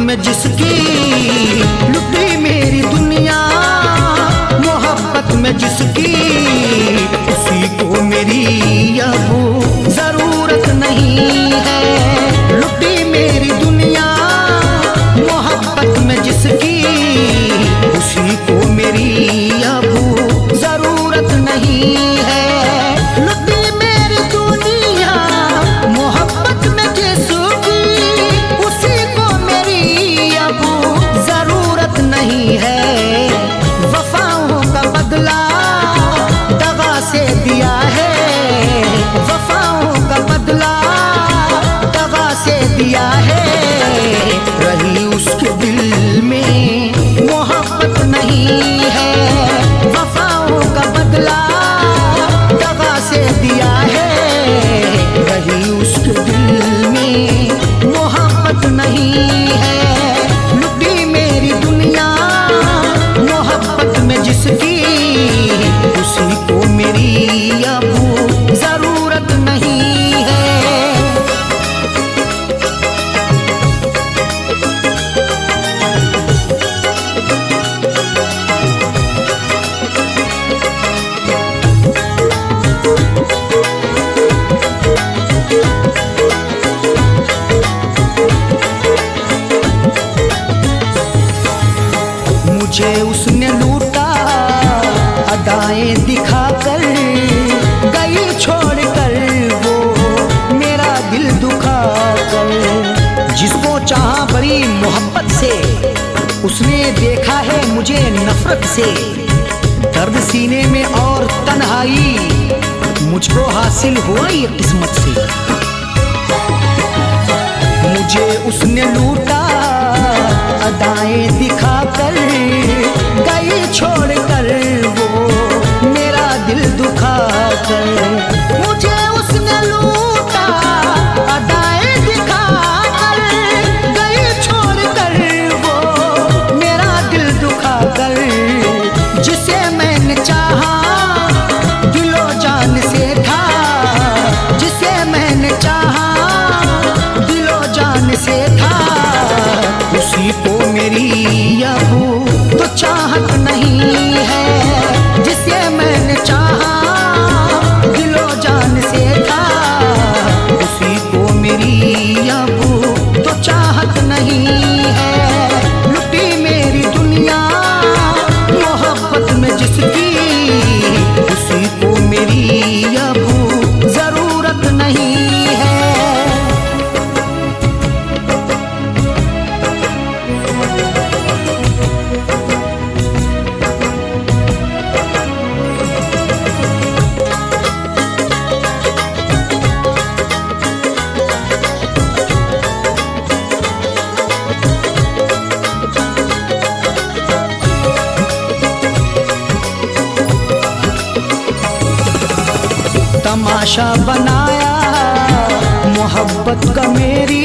में जिसकी लुटी मेरी दुनिया मोहब्बत में जिसकी, उसी को मेरी अब जरूरत नहीं है। लुटी मेरी दुनिया मोहब्बत में जिसकी, उसी को मेरी अब जरूरत नहीं है। लुटी मेरी दुनिया मोहब्बत में जिसकी, उसी को मेरी अब जरूरत नहीं है। वफाओं का बदला दगा से दिया है, वफाओं का बदला दगा से दिया है। रही उसके दिल में मोहब्बत नहीं है, वफाओं का बदला दगा से दिया है। रही उसके दिल में मोहब्बत नहीं है। लुटी मेरी दुनिया मोहब्बत में जिसकी, उसी को मेरी अब जरूरत नहीं है। मुझे उसने लूटा अदाएं दिखाकर, गई छोड़कर वो मेरा दिल दुखाकर। जिसको चाहा बड़ी मोहब्बत से, उसने देखा है मुझे नफरत से। दर्द सीने में और तन्हाई मुझको हासिल हुआ ये किस्मत से। मुझे उसने लूटा अदाएं दिखाकर, गई छोड़कर वो मेरा दिल दुखाकर। मुझे उसने लूटा अदाएं दिखाकर, गई छोड़कर वो मेरा दिल दुखाकर। जिसे मैंने चाहा दिलो जान से था, जिसे मैंने चाहा दिलो जान से था, उसी को मेरी अब तो चाहत नहीं है। जिसे मैंने चाहा दिलो जान से था, उसी को मेरी अब तो चाहत नहीं है। लुटी मेरी दुनिया मोहब्बत में जिसकी, उसी को मेरी अब जरूरत नहीं है। तमाशा बनाया मोहब्बत का मेरी,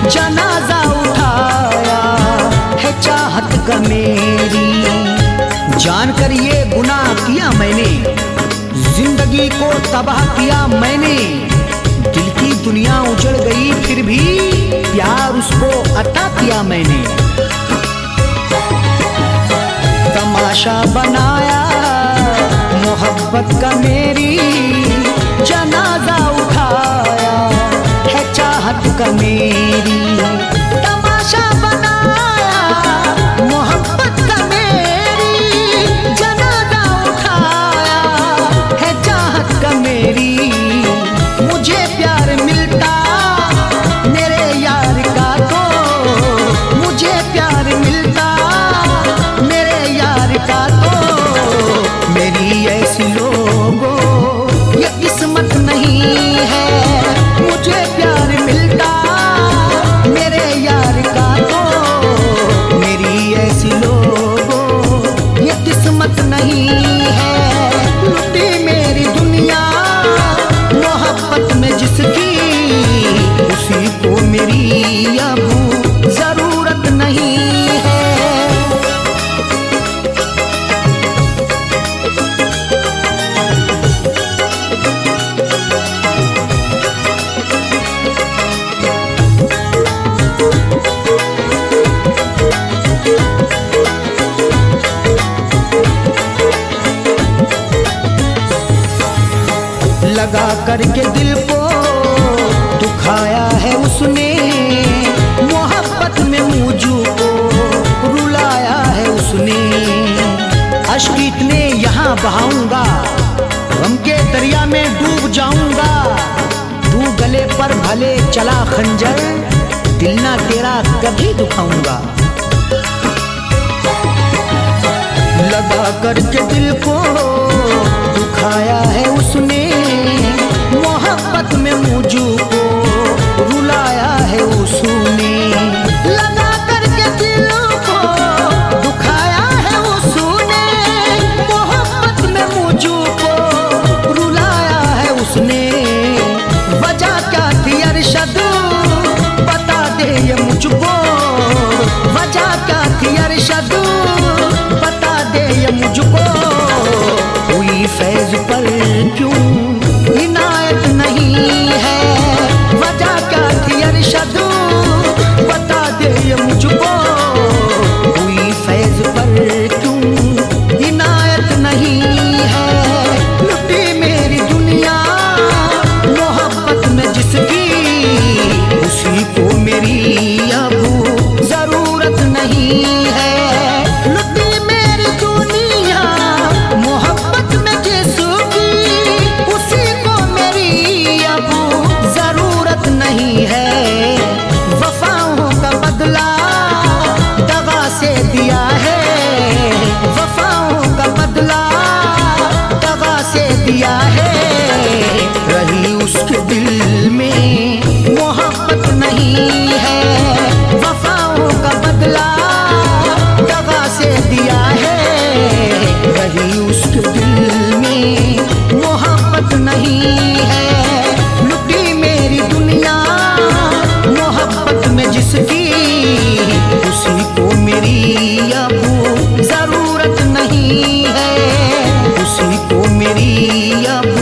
जनाजा उठाया है चाहत का मेरी। जानकर ये गुनाह किया मैंने, जिंदगी को तबाह किया मैंने। दिल की दुनिया उजड़ गई फिर भी प्यार उसको अता किया मैंने। तमाशा बनाया मोहब्बत का मेरी, जनाजा उठाया है चाहत का मेरी। तमाशा बनाया मोहब्बत का मेरी, जनाजा उठाया है चाहत का मेरी। मुझे प्यार मिलता मेरे यार का तो, मुझे प्यार मिलता मेरे यार का तो। मेरी ऐसी लोगों ये किस्मत नहीं है। मुझे प्यार मिलता अब जरूरत नहीं है। लगा करके दिल को दुखाया है उसने, मोहब्बत में मुझको रुलाया है उसने। अश्क इतने यहाँ बहाऊंगा, गम के दरिया में डूब जाऊंगा। तू गले पर भले चला खंजर, दिल ना तेरा कभी दुखाऊंगा। लगा करके दिल को दुखाया है उसने, मोहब्बत में मुझको रुलाया है उसने। लगा करके दिल को दुखाया है उसने, मोहब्बत में मुझको रुलाया है उसने। वजह क्या थी अरशद बता दे ये मुझको, वजह क्या थी अरशद बता दे ये मुझको। हुई फैज पर क्यों इनायत नहीं है, वजह क्या थी अरशद बता दे ये मुझको। हुई फैज पर क्यों इनायत नहीं है। लुटी मेरी दुनिया मोहब्बत में जिसकी, उसी को मेरी अब जरूरत नहीं है। लुटी मेरी दुनिया मोहब्बत में जिसकी, उसी को मेरी अब जरूरत नहीं है। वफाओं का बदला दगा से दिया है, वफाओं का बदला दगा से दिया है। रही उसके दिल में मोहब्बत नहीं है, वफाओं का बदला दगा से दिया है। रही उसके दिल में मोहब्बत नहीं है। लुटी मेरी दुनिया मोहब्बत में जिसकी, उसी को मेरी अब जरूरत नहीं है। उसी को मेरी अब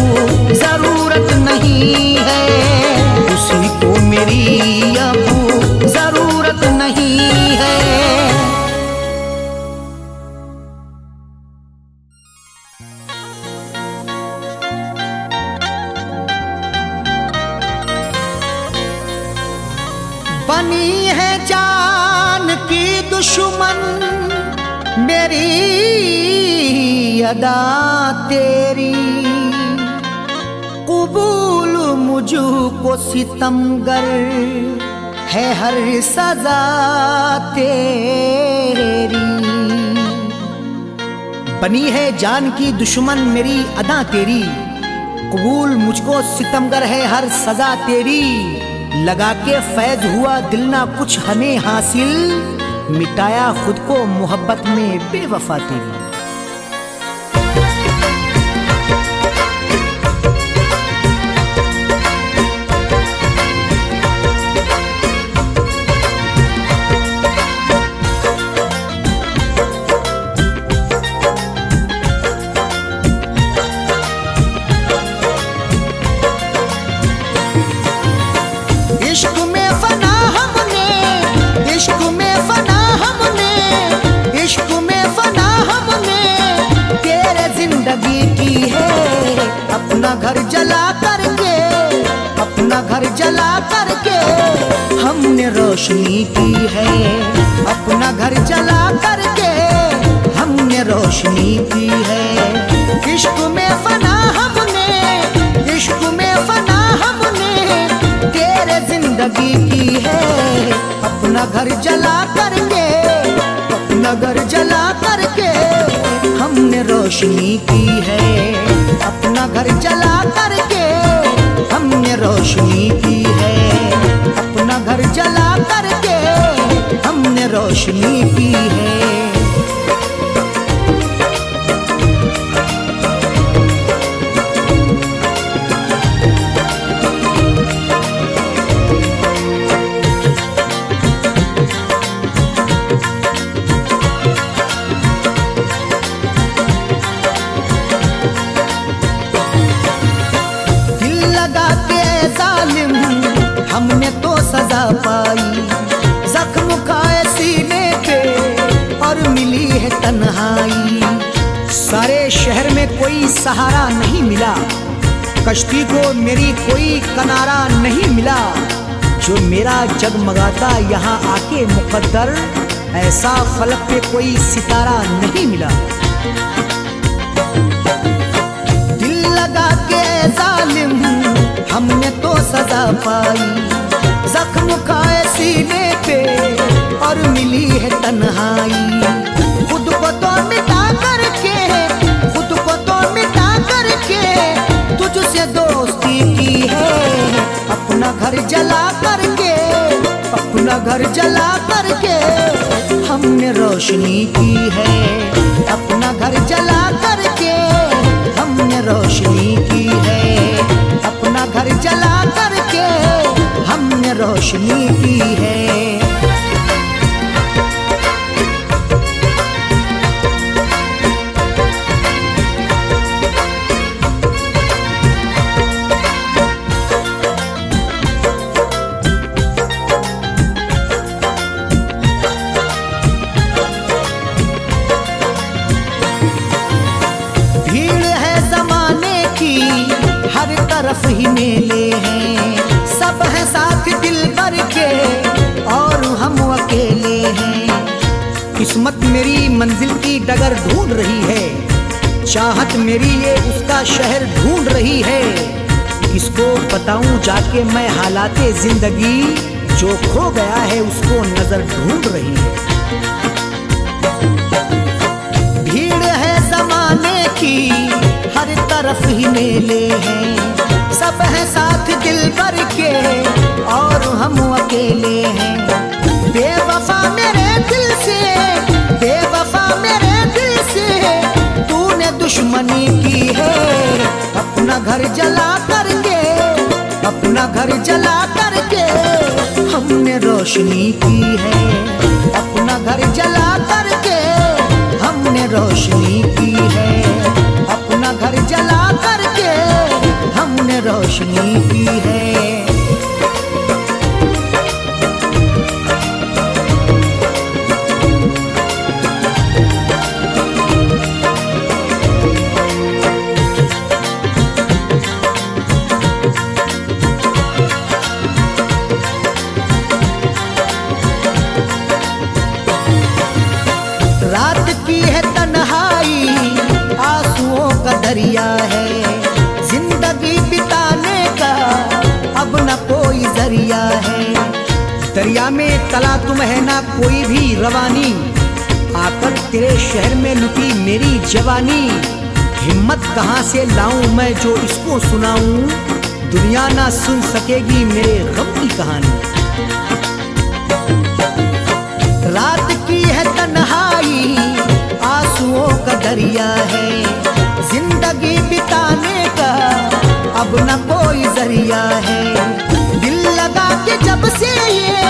जरूरत नहीं है। उसी को मेरी अब जरूरत नहीं है। बनी है जान की दुश्मन मेरी अदा तेरी, कबूल मुझको सितमगर है हर सजा तेरी। बनी है जान की दुश्मन मेरी अदा तेरी, कबूल मुझको सितमगर है हर सजा तेरी। लगा के फैज हुआ दिल ना कुछ हमें हासिल, मिटाया खुद को मोहब्बत में बेवफा तेरी। इश्क में फना हमने, इश्क में फना हमने, इश्क में फना हमने तेरे जिंदगी की है। अपना घर जला करके, अपना घर जला करके हमने रोशनी की है। अपना घर जला करके हमने रोशनी की है। इश्क में फना हमने, इश्क में फना हमने तेरे जिंदगी की है। अपना घर जला करके, अपना घर जला करके हमने रोशनी की है। अपना घर जला करके हमने रोशनी की है। अपना घर जला करके हमने रोशनी की है। हमने तो सजा पाई। जख्म खाए सीने पे और मिली है तन्हाई। सारे शहर में कोई सहारा नहीं मिला, कश्ती को मेरी कोई किनारा नहीं मिला। जो मेरा जगमगाता यहाँ आके मुकद्दर, ऐसा फलक पे कोई सितारा नहीं मिला। दिल लगा के जालिम हमने तो सजा पाई। जख्म खाए सीने पे और मिली है तन्हाई। खुद को तो मिटा करके, खुद को तो मिटा करके तुझसे दोस्ती की है। अपना घर जला करके, अपना घर जला करके हमने रोशनी की है। अपना घर जला करके हमने रोशनी की है। अपना घर जला करके हमने रोशनी की है। तरफ ही मेले हैं, सब हैं साथ दिल भर के और हम अकेले हैं। किस्मत मेरी मंजिल की डगर ढूंढ रही है, चाहत मेरी ये उसका शहर ढूंढ रही है। किसको बताऊं जाके मैं हालाते जिंदगी, जो खो गया है उसको नजर ढूंढ रही है। भीड़ है जमाने की, हर तरफ ही मेले हैं, सब है साथ दिल भर के और हम अकेले हैं। बेवफा मेरे दिल से, बेवफा मेरे दिल से तूने दुश्मनी की है। अपना घर जला करके, अपना घर जला करके हमने रोशनी की है। अपना घर जला करके हमने रोशनी की है। अपना घर जला करके हमने रोशनी की है। रात की है तन्हाई, आंसुओं का दरिया है। जिंदगी बिताने का अब न कोई जरिया है। दरिया में तला तुम है ना कोई भी रवानी, आकर तेरे शहर में लुटी मेरी जवानी। हिम्मत कहाँ से लाऊं मैं जो इसको सुनाऊं, दुनिया ना सुन सकेगी मेरे गम की कहानी। रात की है तन्हाई, आंसुओं का दरिया है। जिंदगी बिताने का अब न कोई जरिया है। दिल लगा के जब से ये,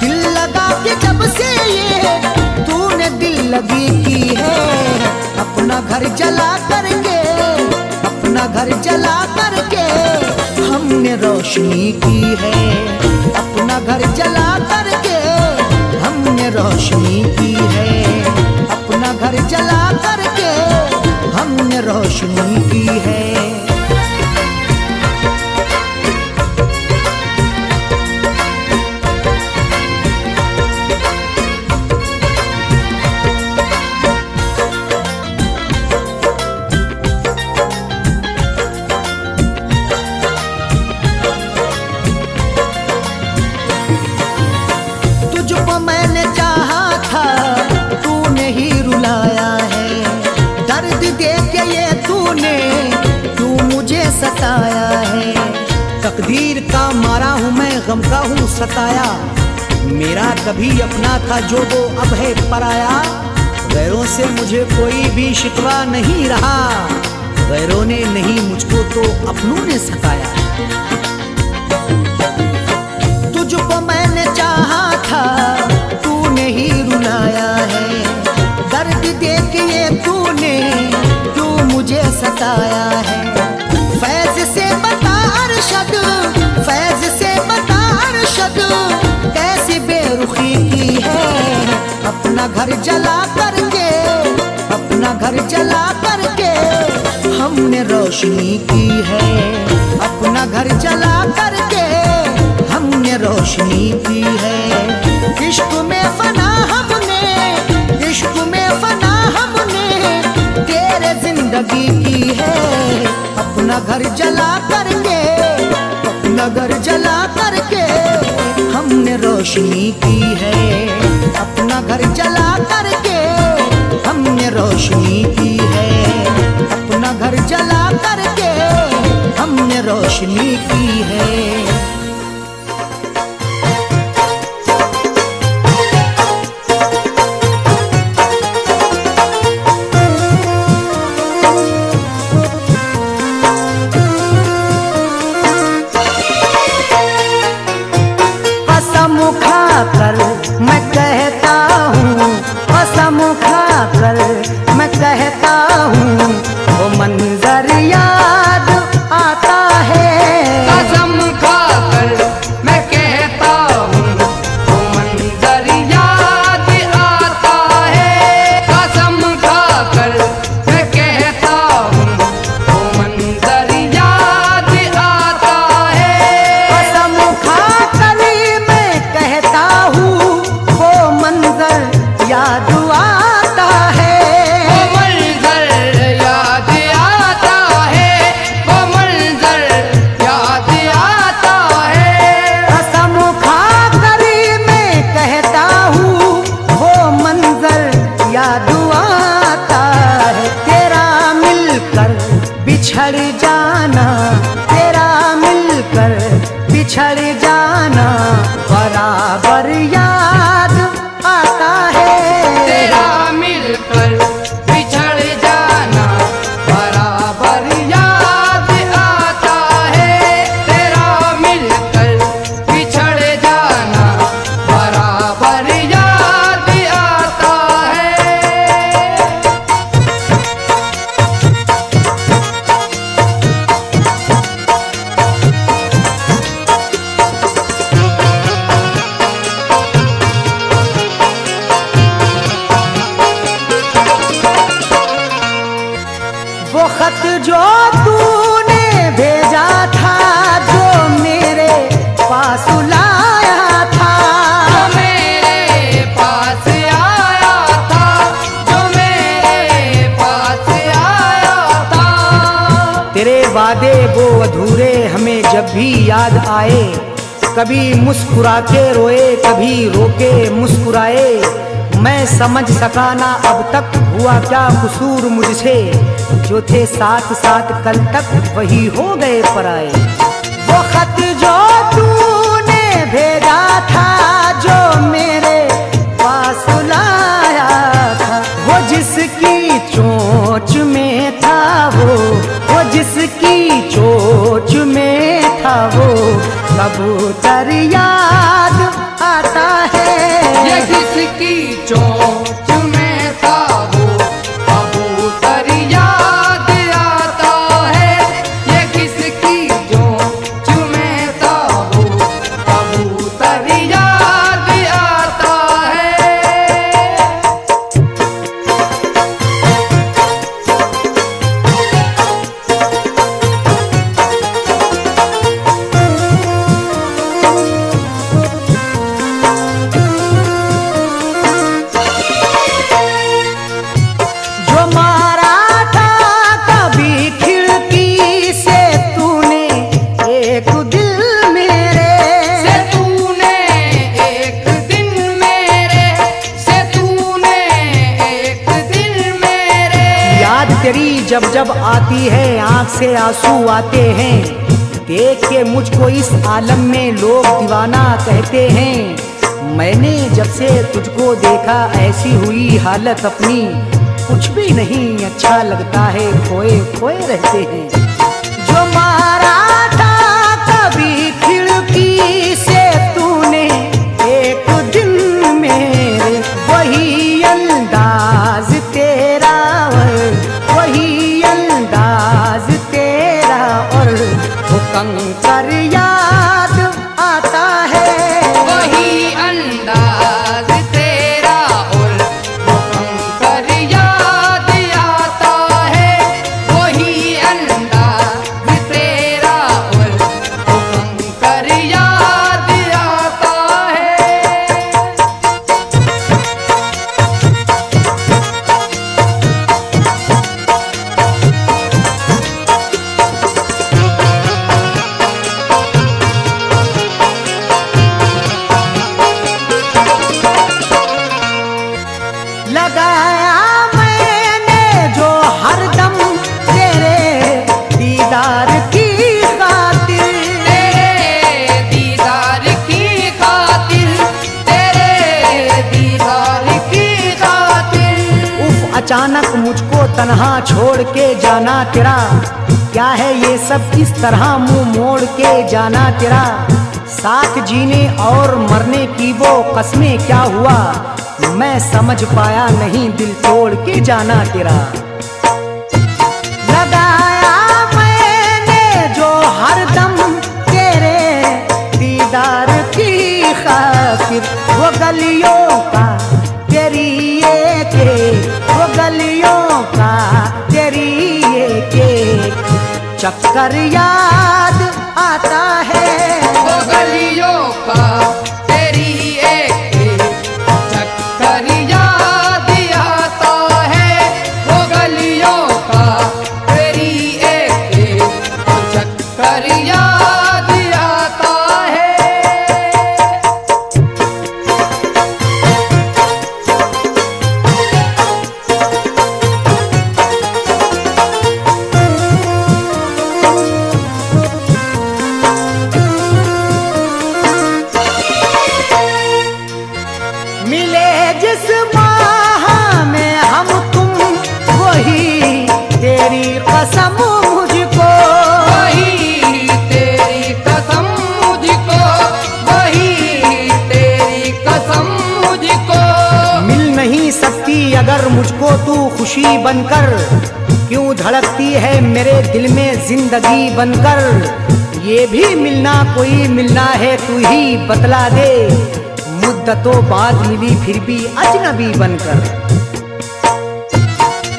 दिल लगा के जब से ये तूने दिल लगी की है। अपना घर जला करके, अपना घर जला करके हमने रोशनी की है। अपना घर जला करके हमने रोशनी की है। अपना घर जला करके हमने रोशनी की है। तुझको मैंने चाहा था, तूने ही रुलाया है। दर्द दे के ये तूने क्यों मुझे सताया है। तकदीर का मारा हूँ मैं, गम का हूँ सताया। मेरा कभी अपना था जो वो अब है पराया। गैरों से मुझे कोई भी शिकवा नहीं रहा, गैरों ने नहीं मुझको तो अपनों ने सताया। तुझको मैंने चाहा था, तूने ही रुलाया है। दर्द दे के ये तूने क्यों मुझे सताया है। फैज से बता अरशद, फैज से बता अरशद घर जला करके, अपना घर जला करके हमने रोशनी की है। अपना घर जला करके हमने रोशनी की है। इश्क में फना हमने, इश्क में फना हमने तेरे जिंदगी की है। अपना घर जला करके, अपना घर जला करके हमने रोशनी की है। अपना घर जला करके हमने रोशनी की है। अपना घर जला करके हमने रोशनी की है। कसम खाकर मैं कहता हूँ, कसम खाकर मैं कहता हूँ, वो मंजर याद आता है। कसम खाकर मैं कहता हूँ, वो मंजर याद आता है। कसम खाकर मैं कहता हूँ, वो मंजर याद आता है। कसम खाकर मैं कहता हूँ, वो मंजर याद आता है। वो मंजर याद आता है, वो मंजर याद आता है। कसम खाकर मैं कहता हूँ, वो मंजर याद आता है। तेरा मिलकर बिछड़ जाना, तेरा मिलकर बिछड़ जाना बराबर याद आता है। तेरा मिलकर बिछड़ जाना बराबर याद आता है। तेरा मिलकर बिछड़ जाना बराबर याद आता है। वो खत जो तूने भेजा था, जो मेरे पास लाया था, जो मेरे पास आया था, जो मेरे पास आया था। तेरे वादे वो अधूरे हमें जब भी याद आए। कभी मुस्कुरा के रोए, कभी रोके मुस्कुराए। मैं समझ सका ना अब तक हुआ क्या कसूर मुझसे। जो थे साथ साथ कल तक वही हो गए पराए। वो खत जो तूने भेजा था, जो मेरे पास लाया था, वो जिसकी चोंच में था, वो जिसकी चोंच में था, वो कबूतर याद आता है। ये किसकी चोंच में था, वो कबूतर याद आता है। ये किसकी चोंच में था, वो कबूतर याद आता है। जो मारा था कभी खिड़की से तूने एक दिल मेरे, से तूने एक दिन मेरे, से तूने एक दिन मेरे। याद तेरी जब जब आती है आंख से आंसू आते हैं। देख के मुझको इस आलम में लोग दीवाना कहते हैं। मैंने जब से तुझको देखा ऐसी हुई हालत अपनी। कुछ भी नहीं अच्छा लगता है, खोए खोए रहते हैं। जो मारा था कभी खिड़की से तूने एक दिन मेरे, वही अंदाज तेरा और वही अंदाज तेरा, और वो कंकर याद आता है। वही अंदाज तेरा और अचानक मुझको तन्हा छोड़ के जाना तेरा, क्या है ये सब इस तरह मुंह मोड़ के जाना तेरा। साथ जीने और मरने की वो कस्में क्या हुआ, मैं समझ पाया नहीं दिल तोड़ के जाना तेरा। लगाया मैंने जो हरदम तेरे दीदार की खातिर, वो गलियों का तेरी एक वो गलियों का तेरी एक चक्कर याद आता है। वो गलियों का तेरी एक चक्कर याद आता है। वो गलियों का तेरी एक चक्कर याद आता है। मिले जिस माह में हम तुम, वही तेरी कसम मुझको, वही तेरी कसम मुझको, वही तेरी कसम मुझको। मिल नहीं सकती अगर मुझको तू खुशी बनकर, क्यों धड़कती है मेरे दिल में जिंदगी बनकर। ये भी मिलना कोई मिलना है तू ही बतला दे, मुद्दतों बाद मिली फिर भी अजनबी बनकर।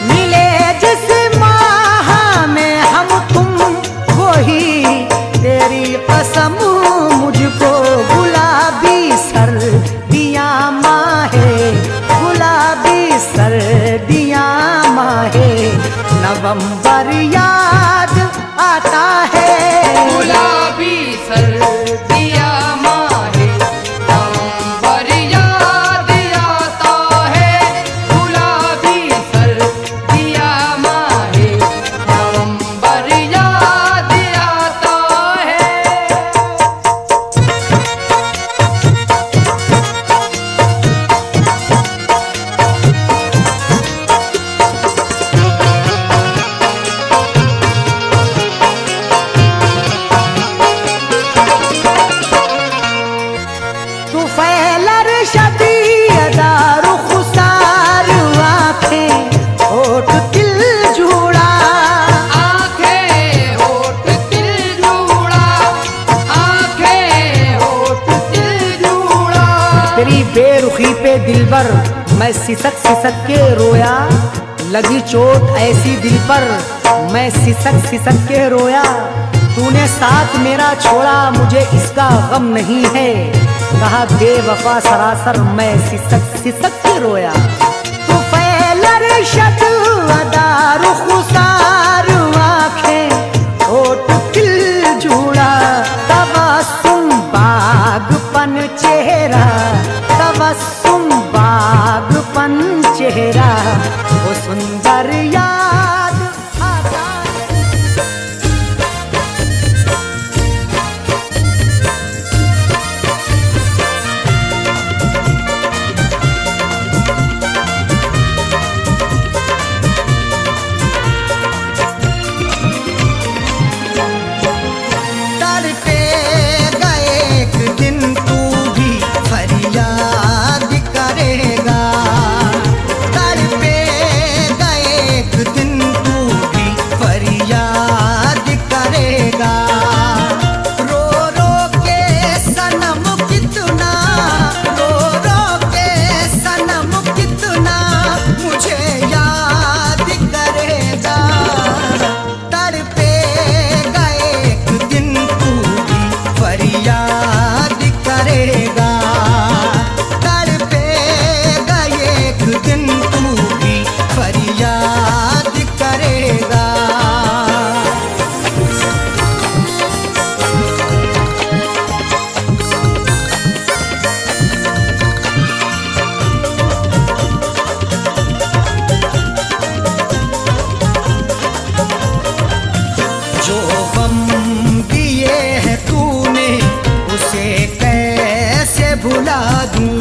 मिले जिस माह में हम तुम, वही तेरी कसम मुझको। गुलाबी सर्दियाँ माहे, गुलाबी सर्दियाँ माहे नवंबर याद आता है। गुलाबी सर्दियाँ माहे नवंबर याद आता है। गुलाबी सर्दियाँ माहे नवंबर याद आता है। तू फैलर शदीदार खुसार आँखें होठ दिल जुड़ा, आँखें होठ दिल जुड़ा, आँखें होठ दिल जुड़ा। तेरी बेरुखी पे दिलबर मैं सिसक सिसक के रोया। लगी चोट ऐसी दिल पर मैं सिसक सिसक के रोया। तूने साथ मेरा छोड़ा मुझे इसका गम नहीं है, कहा बेवफा सरासर मैं सिसक सिसक के रोया। तू फैलर शदीदार खुसार आँखें होठ दिल जुड़ा, तबस्सुम बागपन चेहरा, तबस्सुम बागपन चेहरा, वो सुंदर याद आता है। तड़पेगा एक दिन तू भी फरियाद करेगा, तड़पेगा एक दिन तू भी फरियाद करेगा। रो रो के सनम कितना, रो रो के सनम कितना मुझे याद करेगा। तड़पेगा एक दिन तू भी फरियाद करेगा, तड़पेगा एक दिन तू भी फरियाद करेगा। जो गम दिए हैं तूने उसे कैसे भुला दूं।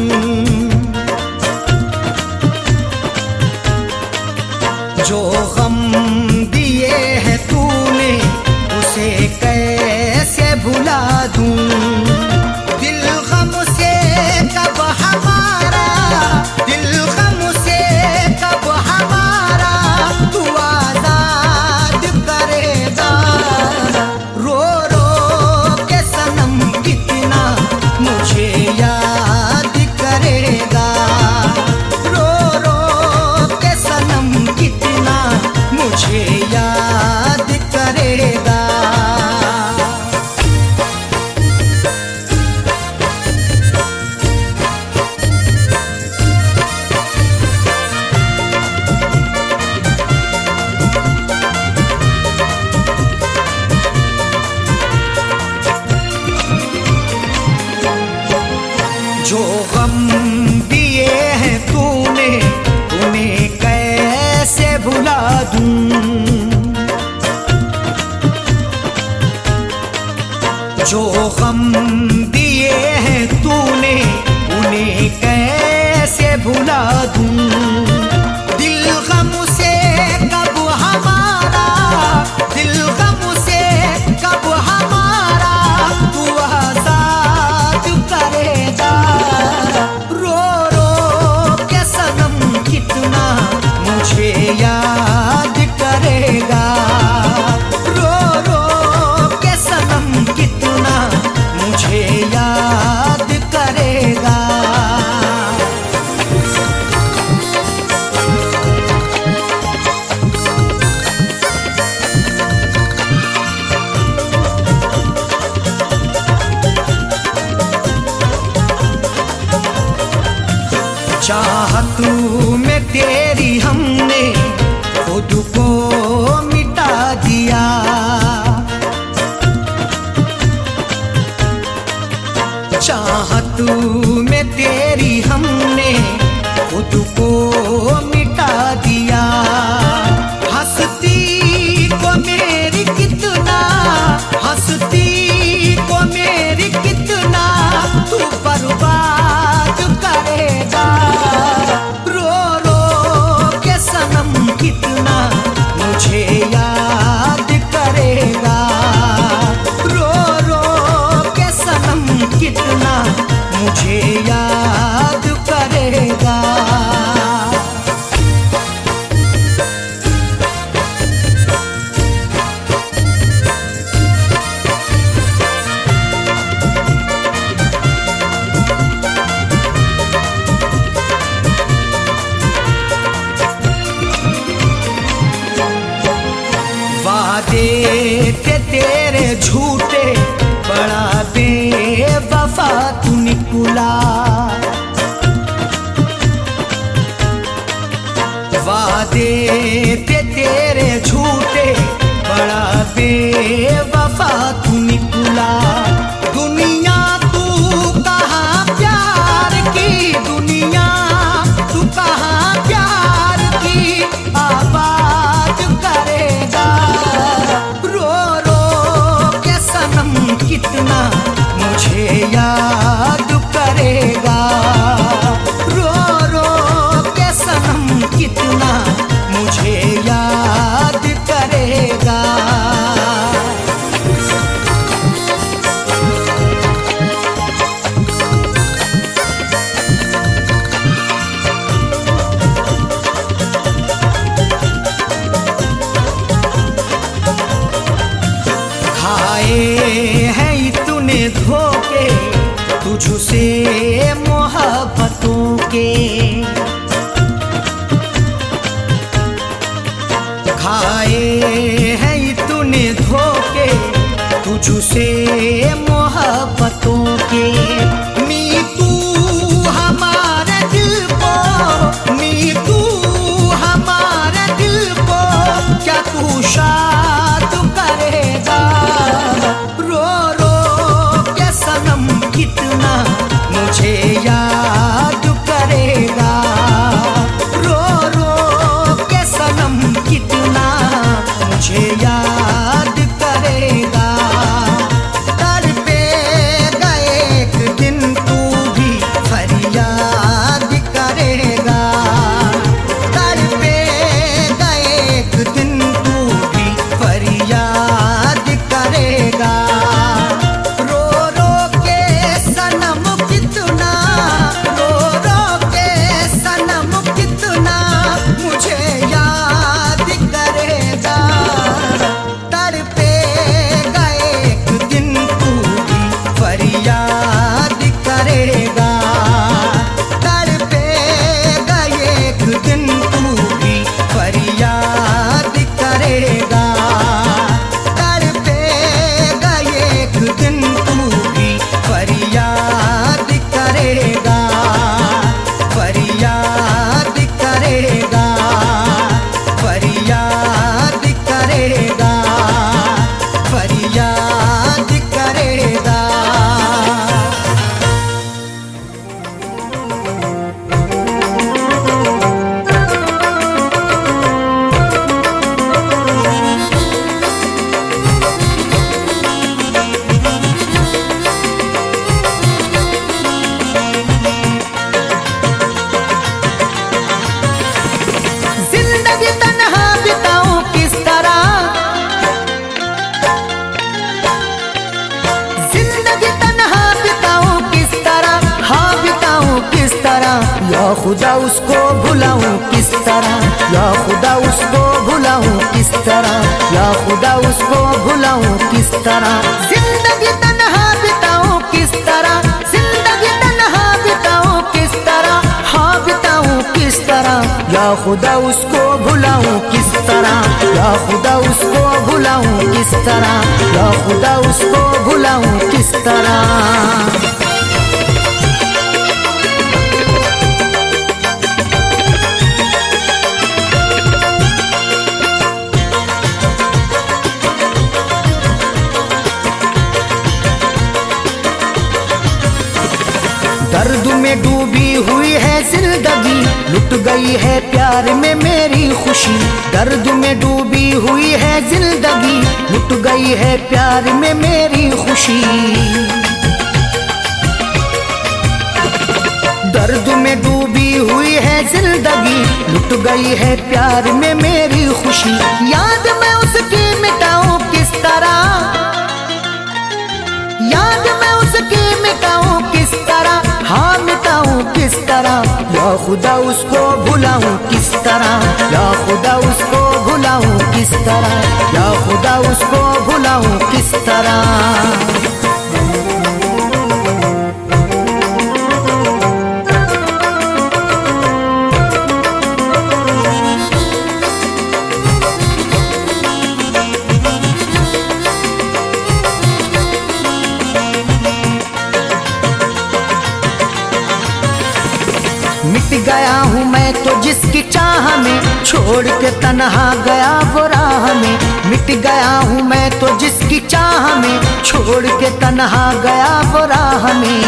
जो गम दिए हैं तूने उन्हें कैसे भुला दूं, जो गम दिए हैं तूने उन्हें कैसे भुला दूं। दिल गम से कब हमारा, दिल गम से कब हमारा तू आजाद करेगा। रो रो के सनम कितना मुझे याद करेगा, रो रो के सनम कितना मुझे याद करेगा। चाहत में तेरी हमने खुद को मिटा दिया, चाहत में तेरी हमने खुद को मिटा दिया। हंसती को मेरी कितना, हंसती को मेरी कितना तू बर्बाद करेगा। रो रो के सनम कितना मुझे याद करेगा, रो रो के सनम कितना मुझे याद करेगा। वादे थे तेरे झूठे बड़ा बेवफा तू निकला, वादे थे तेरे झूठे बड़ा बेवफा तू निकला। दुनिया तू कहाँ प्यार की, दुनिया तू कहाँ प्यार की आबाद करेगा। रो रो के सनम कितना मुझे याद करेगा, रो रो के सनम कितना मुझे याद करेगा। खाए हैं इतने धोखे तुझसे मोहब्बतों के, खाए हैं इतने धोखे तुझसे मोहब्बतों के। नी तू हमारे दिल को, नी तू हमारे दिल को क्या तू शाद करेगा। रो रो के सनम कितना मुझे याद करेगा, रो रो के सनम कितना मुझे याद करेगा। तड़पेगा एक दिन खुदा उसको भुलाऊं किस तरह, या खुदा उसको भुलाऊं किस तरह, या खुदा उसको भुलाऊं किस तरह। जिंदगी तन्हा बिताऊं किस तरह, जिंदगी तन्हा बिताऊं किस तरह, हाँ बिताऊं किस तरह। या खुदा उसको भुलाऊं किस तरह, या खुदा उसको भुलाऊं किस तरह, या खुदा उसको भुलाऊं किस तरह। दर्द में डूबी हुई है जिंदगी, लुट गई है प्यार में मेरी खुशी। दर्द में डूबी हुई है जिंदगी, लुट गई है प्यार में मेरी खुशी। दर्द में डूबी हुई है जिंदगी, लुट गई है प्यार में मेरी खुशी। याद मैं उसकी मिटाऊं किस तरह, याद मैं उसकी मिटाऊं किस तरह, हाँ मिटाऊं किस तरह। या खुदा उसको भुलाऊं किस तरह, या खुदा उसको भुलाऊं किस तरह, या खुदा उसको भुलाऊं किस तरह। मिट गया हूँ मैं तो जिसकी चाह में, छोड़ के तन्हा गया वो राह में। मिट गया हूँ मैं तो जिसकी चाह में, छोड़ के तन्हा गया वो राह में।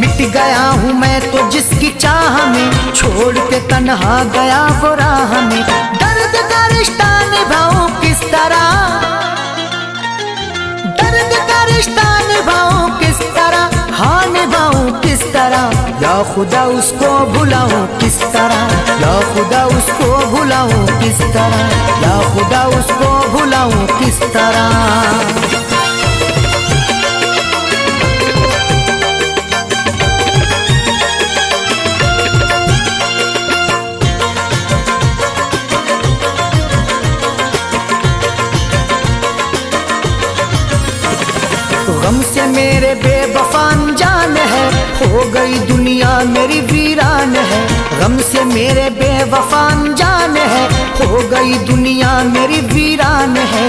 मिट गया हूँ मैं तो जिसकी चाह में, छोड़ के तन्हा गया वो राह में। दर्द का रिश्ता निभाऊं किस तरह, दर्द का रिश्ता निभाऊं किस तरह, हाँ निभाऊं किस तरह। या खुदा उसको भुलाऊं किस तरह, या खुदा उसको भुलाऊं किस तरह, या खुदा उसको भुलाऊं किस तरह। गम से मेरे बेवफा अनजान है, हो गई दुनिया मेरी वीरान है। गम से मेरे बेवफा अनजान है, हो गई दुनिया मेरी वीरान है।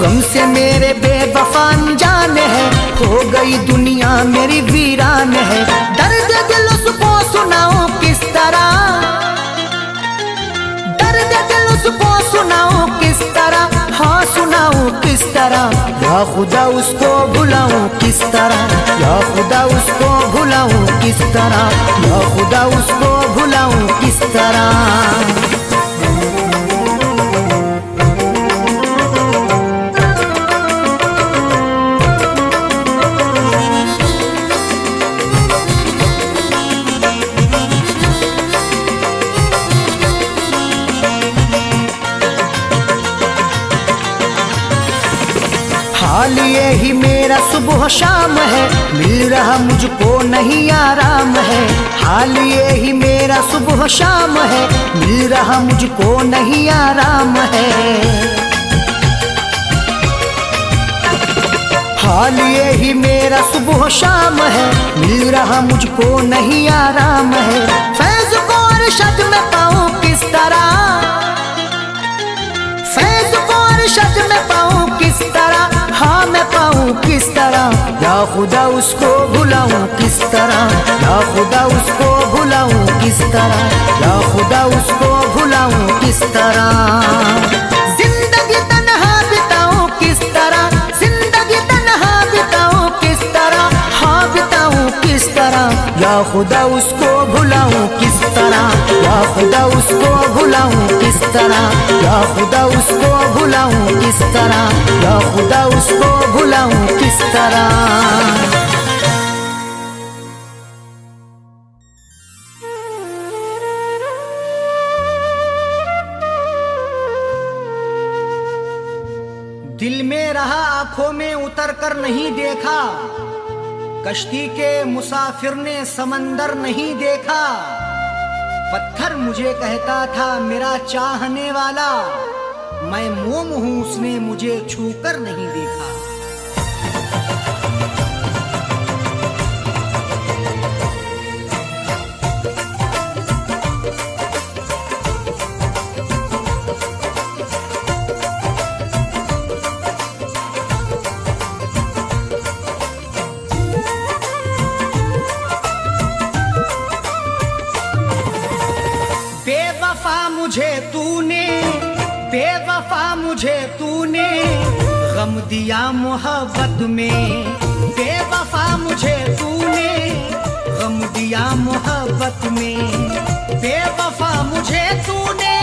गम से मेरे बेवफा अनजान है, हो गई दुनिया मेरी वीरान है। दर्द दिल उसको सुनाऊं किस तरह, दर्द दिल उसको सुनाऊं किस तरह, हाँ सुनाऊं किस तरह। या खुदा उसको भुलाऊं किस तरह, या खुदा उसको भुलाऊं किस तरह, या खुदा उसको भुलाऊं किस तरह। हाल ये ही मेरा सुबह शाम है, मिल रहा मुझको नहीं आराम है। हाल ये ही मेरा सुबह शाम है, मिल रहा मुझको नहीं आराम है। हाल ये ही मेरा सुबह शाम है, मिल रहा मुझको नहीं आराम है। फैज को अरशद में पाऊं किस तरह, फैज को अरशद में पाऊं किस तरह, हाँ मैं पाऊं किस तरह। या खुदा उसको भुलाऊं किस तरह, या खुदा उसको भुलाऊं किस तरह, या खुदा उसको भुलाऊं किस तरह। जिंदगी तन्हा बिताऊं किस तरह, जिंदगी तन्हा बिताऊं किस तरह, हाँ बिताऊं किस तरह। या खुदा उसको भुलाऊं किस तरह, या खुदा उसको भुलाऊं किस तरह, या खुदा उसको भुलाऊं किस तरह, या खुदा उसको भुलाऊं किस तरह। दिल में रहा आंखों में उतर कर नहीं देखा, कश्ती के मुसाफिर ने समंदर नहीं देखा। पत्थर मुझे कहता था मेरा चाहने वाला, मैं मोम हूं उसने मुझे छूकर नहीं देखा। बेवफा मुझे तूने गम दिया मोहब्बत में, बेवफा मुझे तूने गम दिया मोहब्बत में, बेवफा मुझे तूने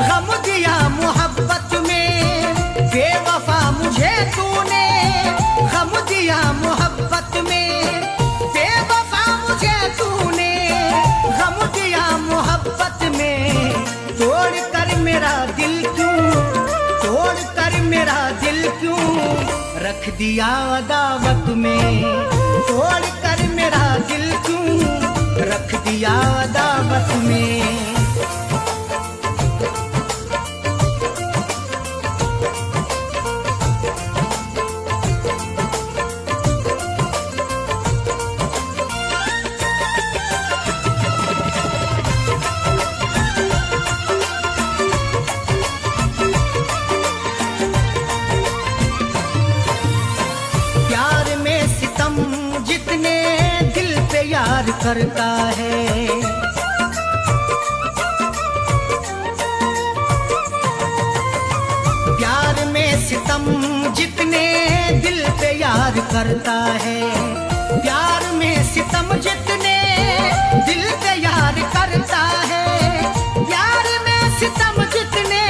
गम दिया मोहब्बत में, बेवफा मुझे तूने गम दिया मोहब्बत में, बेवफा मुझे तूने गम दिया मोहब्बत में। तोड़ कर मेरा दिल क्यों, तोड़ कर मेरा दिल क्यों रख दिया अदावत में, तोड़ कर मेरा दिल क्यों रख दिया अदावत में। करता है प्यार में सितम जितने दिल पे यार करता है, प्यार में सितम जितने दिल पे यार करता है, प्यार में सितम जितने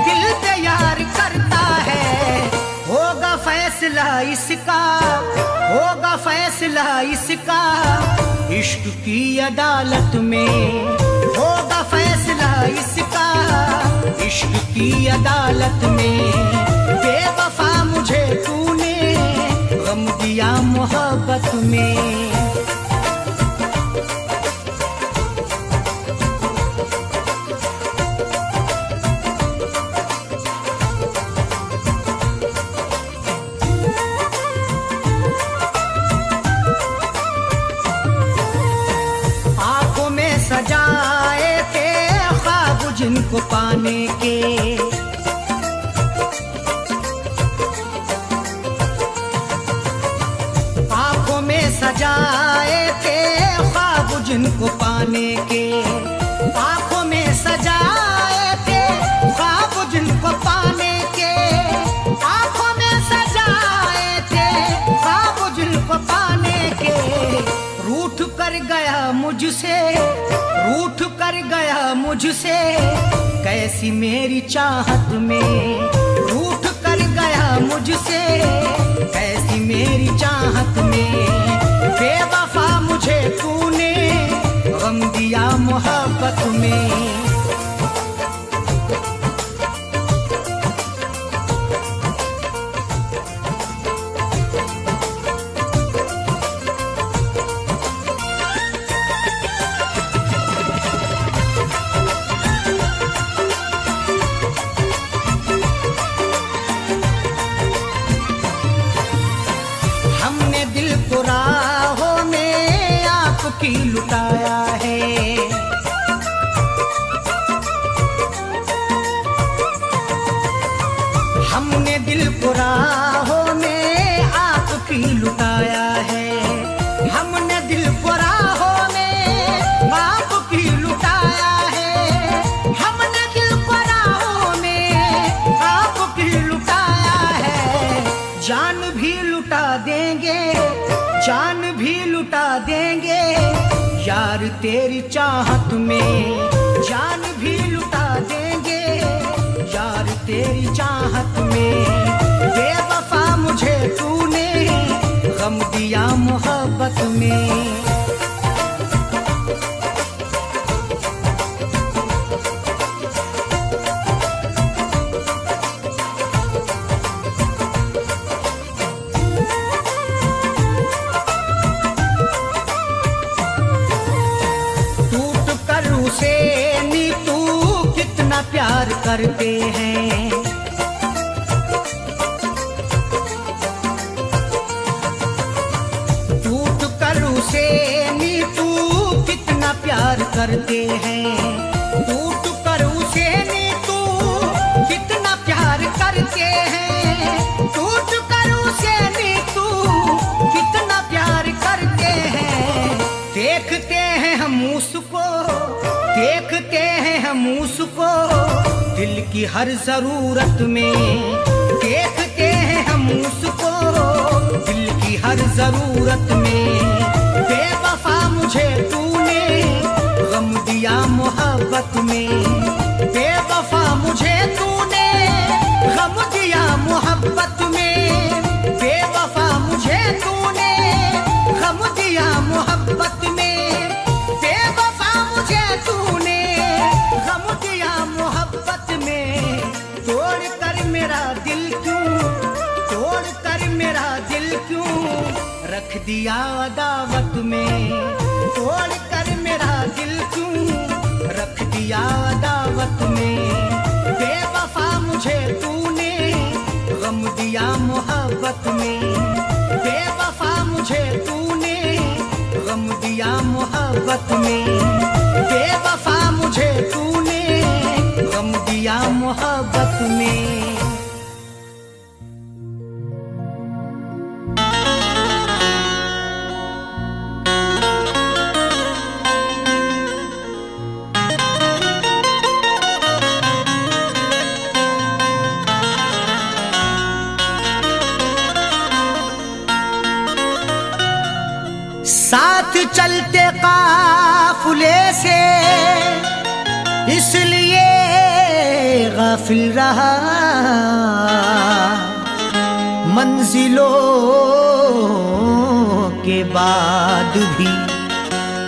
दिल पे यार करता है। होगा फैसला इसका, होगा फैसला इसका इश्क की अदालत में, होगा फैसला इसका इश्क की अदालत में। बेवफा मुझे तूने गम दिया मोहब्बत में। जिनको पाने के आंखों में सजाए थे ख्वाब, जिनको पाने के आंखों में सजाए थे ख्वाब, जिनको पाने के आंखों में सजाए थे ख्वाब, जिनको पाने के। रूठ कर गया मुझसे, रूठ कर गया मुझसे कैसी मेरी चाहत में, रूठ कर गया मुझसे कैसी मेरी चाहत में। बेवफा मुझे तूने गम दिया मोहब्बत में। लुटाया है हमने दिल को राहों में आपकी लुटाया है, हमने दिल को राहों में आपकी लुटाया है, हमने दिल को राहों में आपकी लुटाया है। जान भी लुटा देंगे, जान भी लुटा देंगे यार तेरी चाहत में, जान भी लुटा देंगे यार तेरी चाहत में। बेवफा मुझे तूने गम दिया मोहब्बत में। करते हैं। टूट कर उसे नीतू कितना प्यार करते हैं। टूट कर उसे नीतू कितना प्यार करते हैं। टूट कर उसे नीतू कितना प्यार करते हैं। देखते हैं हम उसको, देखते हैं हम उसको दिल की हर जरूरत में। देखते हैं हम उसको दिल की हर जरूरत में। बेवफा मुझे तूने गम दिया मोहब्बत में। बेवफा मुझे तूने गम दिया मोहब्बत में। बेवफा मुझे तूने गम दिया मोहब्बत में। बेवफा मुझे तूने गम दिया मोहब्बत में। तोड़ कर मेरा दिल क्यों, तोड़ कर मेरा दिल क्यों रख दिया अदावत में। तोड़ कर मेरा दिल क्यों रख दिया अदावत में। बेवफा मुझे तूने गम दिया मोहब्बत में। बेवफा मुझे तूने गम दिया मोहब्बत में। बेवफा मुझे तूने गम दिया मोहब्बत में। साथ चलते काफिले से इसलिए गाफिल रहा। मंजिलों के बाद भी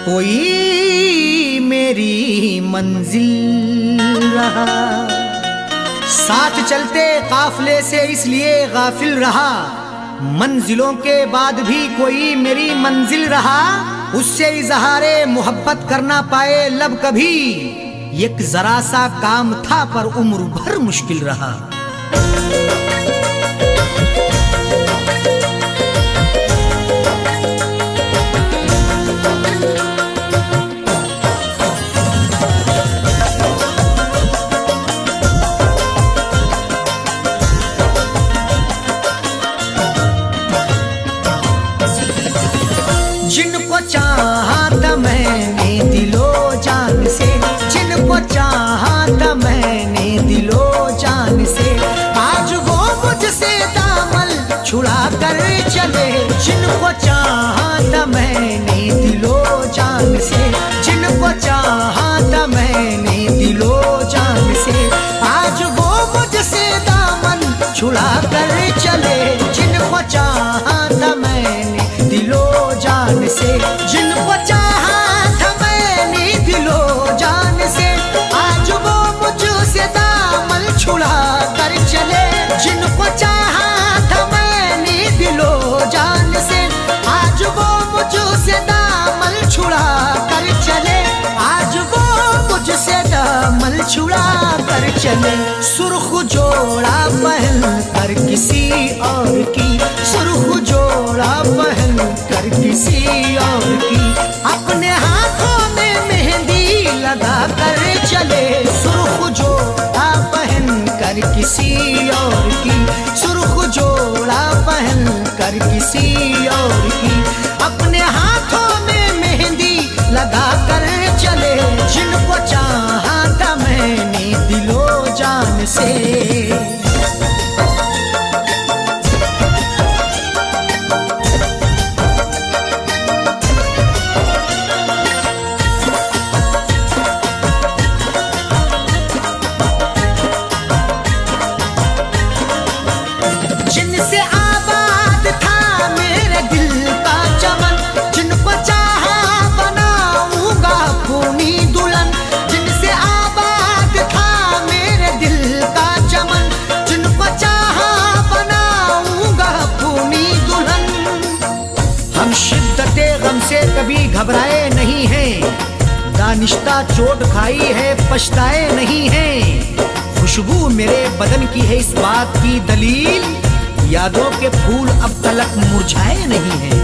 कोई मेरी मंजिल रहा। साथ चलते काफिले से इसलिए गाफिल रहा। मंजिलों के बाद भी कोई मेरी मंजिल रहा। उससे इजहारे मोहब्बत करना पाए लब कभी। एक जरा सा काम था पर उम्र भर मुश्किल रहा। जिनको चाहा था मैंने दिलो जान से, जिनको चाहा था मैंने दिलो जान से, आज वो मुझसे दामन छुड़ा कर चले। जिनको चाहा था मैंने दिलो जान से, जिनको चाहा था मैंने दिलो जान से, आज वो मुझसे दामन छुड़ा कर चले। जिनको चाहा था मैंने दिलो जान से, जिनको चाहा था मैंने दिलो जान से, आज वो मुझसे दामन छुड़ा कर चले। जिनको चाहा था मैंने दिलो जान से, आज वो मुझसे दामन छुड़ा कर चले। आज वो मुझसे दामन छुड़ा कर चले। सुर्ख जोड़ा पहन कर किसी और की, सुर्ख जोड़ा पहन कर किसी और की, अपने हाथों में मेहंदी लगा कर चले। सुर्ख जोड़ा पहन कर किसी और की, सुर्ख जोड़ा पहन कर किसी और की, अपने हाथों में मेहंदी लगा कर चले। जिनको चाहा था मैंने दिलो जान से। जिनसे आबाद था मेरे दिल का चमन, जिनको चाहा बनाऊंगा अपनी दुल्हन। जिनसे आबाद था मेरे दिल का चमन, जिनको चाहा बनाऊंगा अपनी दुल्हन। हम शिद्दते गम से कभी घबराए नहीं हैं, दानिश्ता चोट खाई है पछताए नहीं हैं। खुश खुशबू मेरे बदन की है इस बात की दलील, यादों के फूल अब तलक मुरझाए नहीं हैं।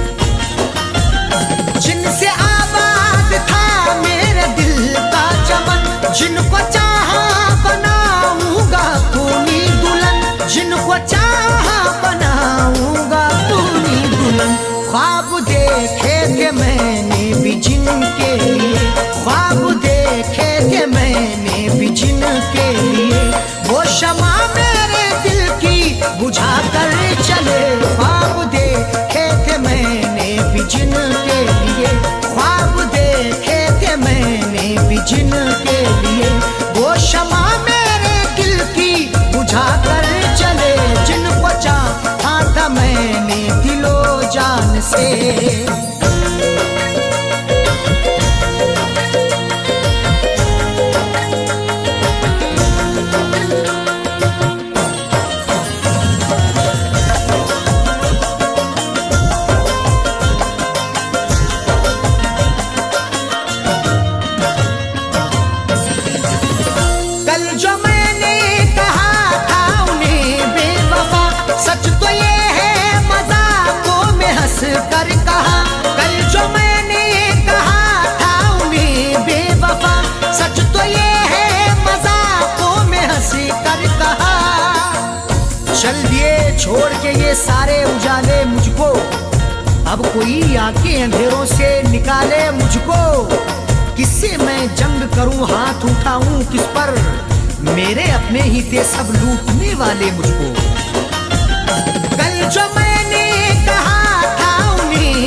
जिनसे आबाद था मेरे दिल का चमन, जिनको चाहा बनाऊंगा अपनी दुल्हन, जिनको चाहा बनाऊंगा अपनी दुल्हन। ख्वाब देखे थे मैंने भी जिनके लिए, ख्वाब देखे थे मैंने भी जिनके लिए, वो शमा मेरे दिल की बुझा कर चले। ख्वाब देखे थे मैंने भी जिनके लिए, ख्वाब देखे थे मैंने भी जिनके लिए, वो शमा मेरे दिल की बुझा कर चले। जिनको चाहा था मैंने दिलो जान से। कर कहा कल जो मैंने कहा था उन्हें बेवफा, सच तो ये है मजाकों में हंस कर कहा। चल दिए छोड़ के ये सारे उजाले मुझको, अब कोई आके अंधेरों से निकाले मुझको। किससे मैं जंग करूं, हाथ उठाऊं किस पर, मेरे अपने ही थे सब लूटने वाले मुझको। कल जो मैंने कहा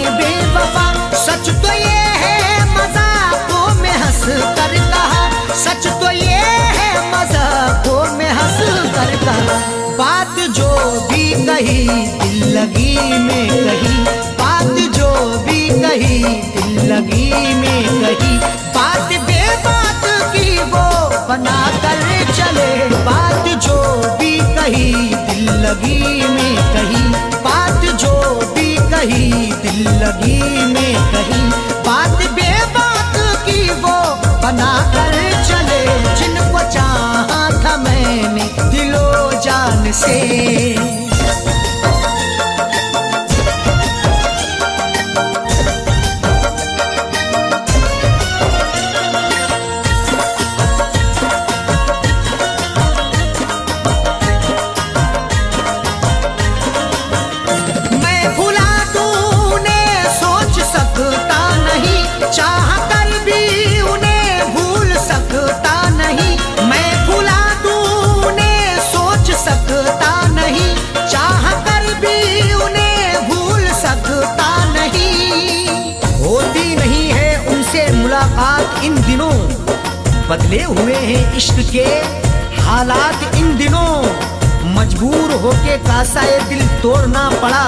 बेवफा, सच तो ये है मजाकों में हंस कर कहा, सच तो ये है मजाकों में हंस कर कहा। बात जो भी कही दिल लगी में कही, बात जो भी कही दिल लगी में कही, बात बेबात की वो बना कर चले। बात जो भी कही दिल लगी में कही, बात जो भी कही दिल लगी में कही, बात बेबात की वो बना कर चले। जिनको चाहा था मैंने दिलो जान से। चाह कर भी उन्हें भूल सकता नहीं, मैं भुला दूं उन्हें सोच सकता नहीं, चाह कर भी उन्हें भूल सकता नहीं। होती नहीं है उनसे मुलाकात इन दिनों, बदले हुए हैं इश्क के हालात इन दिनों। मजबूर होके कासाए दिल तोड़ना पड़ा,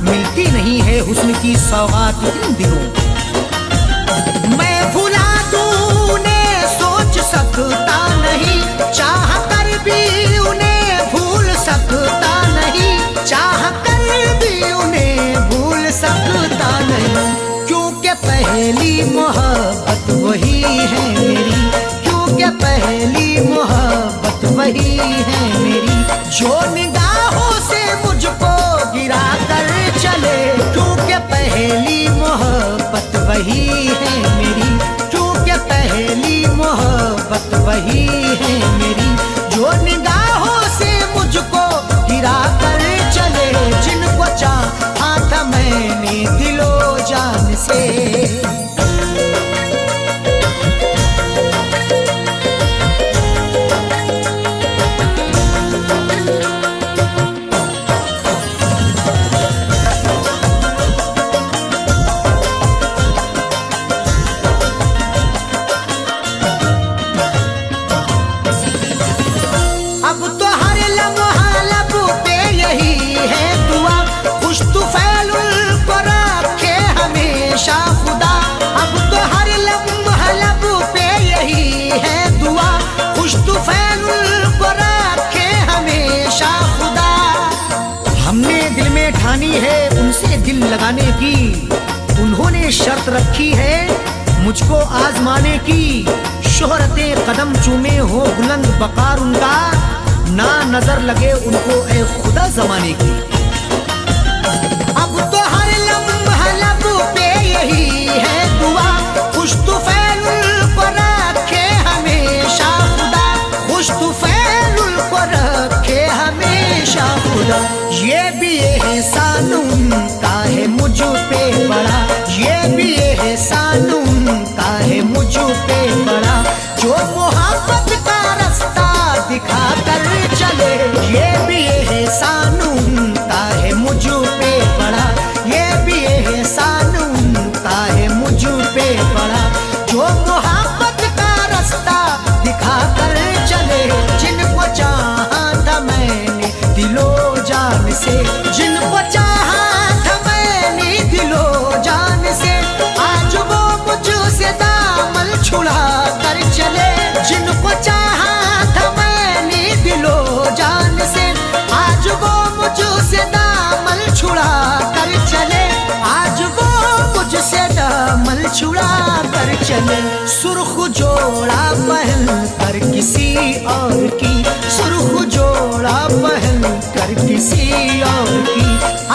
मिलती नहीं है हुस्न की सौगात इन दिनों। मैं भुला दूं उन्हें सोच सकता नहीं, चाह कर भी उन्हें भूल सकता नहीं, चाह कर भी उन्हें भूल सकता नहीं। क्योंकि पहली मोहब्बत वही है मेरी, क्योंकि पहली मोहब्बत वही है मेरी, जो निगाहों से मुझको गिरा कर चले। क्योंकि पहली मोहब्बत वही है मेरी, क्योंकि पहली मोहब्बत वही है मेरी, जो निगाहों से मुझको गिरा कर चले। जिनको चाहा था मैंने दिलो जान से। है उनसे दिल लगाने की, उन्होंने शर्त रखी है मुझको आजमाने की। शोहरतें कदम चूमे हो बुलंद बकार उनका, ना नजर लगे उनको ए खुदा जमाने की। अब तो हर लम्हा लब पे यही है दुआ, खुश तुफैल को रखे हमेशा खुदा, खुश तुफैल को रखे हमेशा खुदा। ये भी एहसान उनका है मुझ पे बड़ा, ये भी एहसान उनका है मुझ पे बड़ा, जो मोहब्बत का रास्ता दिखा कर चले। ये भी एहसान उनका है मुझ पे बड़ा, ये भी एहसान उनका है मुझ पे बड़ा, जो मोहब्बत का रास्ता दिखा कर चले। जिनको चाहा था मैंने दिलो जान से, जिनको चाहा था मैंने दिलो जान से, आज वो मुझसे दामन छुड़ा कर चले। जिनको चाहा था मैंने दिलो जान से, आज वो मुझसे दामन छुड़ा कर चले, आज वो मुझसे दामन छुड़ा कर चले। सुर्ख जोड़ा पहन कर किसी और की, सुर्ख जोड़ा पहन कर किसी और की,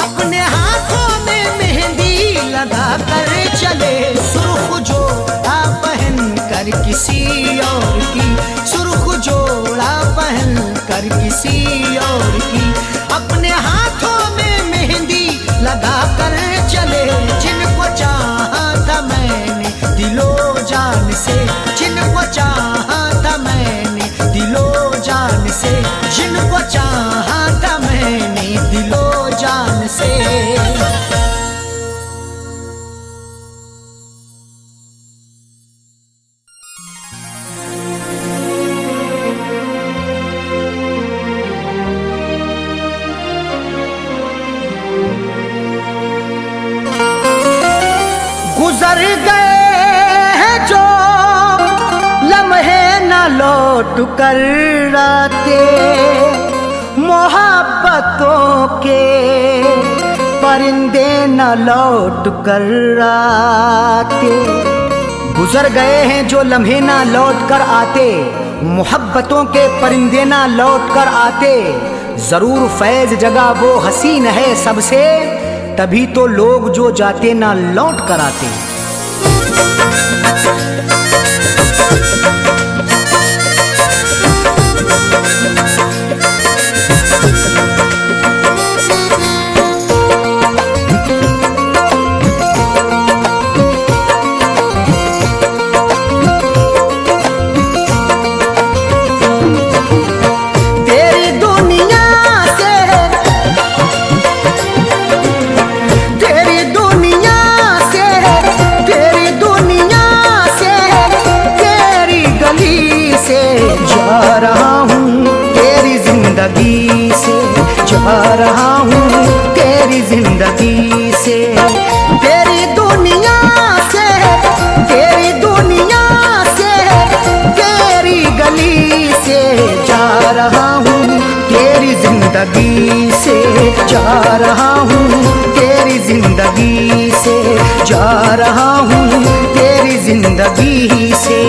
अपने हाथों में मेहंदी लगा कर चले। सुर्ख जोड़ा पहन कर किसी और की, सुर्ख जोड़ा पहन कर किसी और की, अपने हाथों में मेहंदी लगा कर चले। जिनको चाहा था मैंने दिलो जान से, जिनको चाहा था मैंने दिलो जान से, जिनको चाहा था मैंने दिलो जान से। गुजर गए हैं जो लम्हे न लौट कर आते, मोहब्बतों के परिंदे न लौट कर आते। गुजर गए हैं जो लम्हे न लौट कर आते, मोहब्बतों के परिंदे न लौट कर आते। जरूर फैज जगह वो हसीन है सबसे, तभी तो लोग जो जाते ना लौट कर आते। जिंदगी से जा रहा हूँ, तेरी जिंदगी से, तेरी दुनिया से, तेरी दुनिया से, तेरी गली से जा रहा हूँ, तेरी जिंदगी से जा रहा हूँ, तेरी जिंदगी से जा रहा हूँ, तेरी जिंदगी से।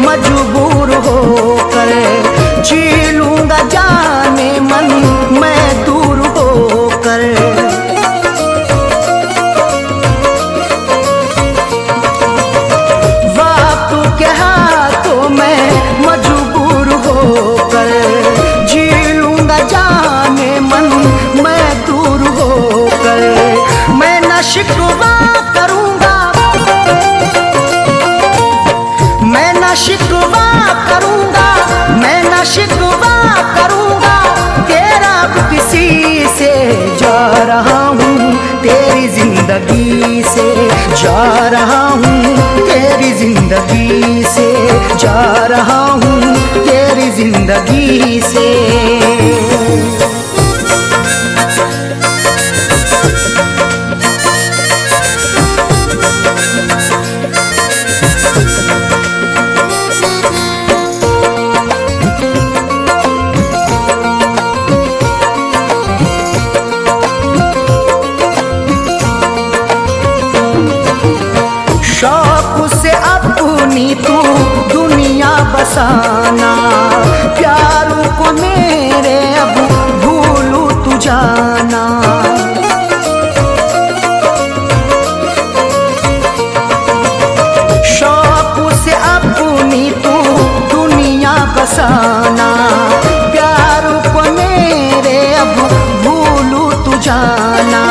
मजबूर होकर जी लूंगा जाने मन मैं दूर होकर। वक्त के हाथों में मजबूर होकर जी लूंगा जाने मन मैं दूर होकर। मैं न शिकवा करूंगा, मैं न शिकवा करूंगा, मैं न शिकवा करूंगा, तेरा किसी से जा रहा हूँ, तेरी जिंदगी से जा रहा हूँ, तेरी जिंदगी से जा रहा हूँ, तेरी जिंदगी से। तू दुनिया बसाना, प्यारों को मेरे अब भूलू तू जाना। शौक से अपनी तू दुनिया बसाना, प्यारों को मेरे अब भूलू तू जाना।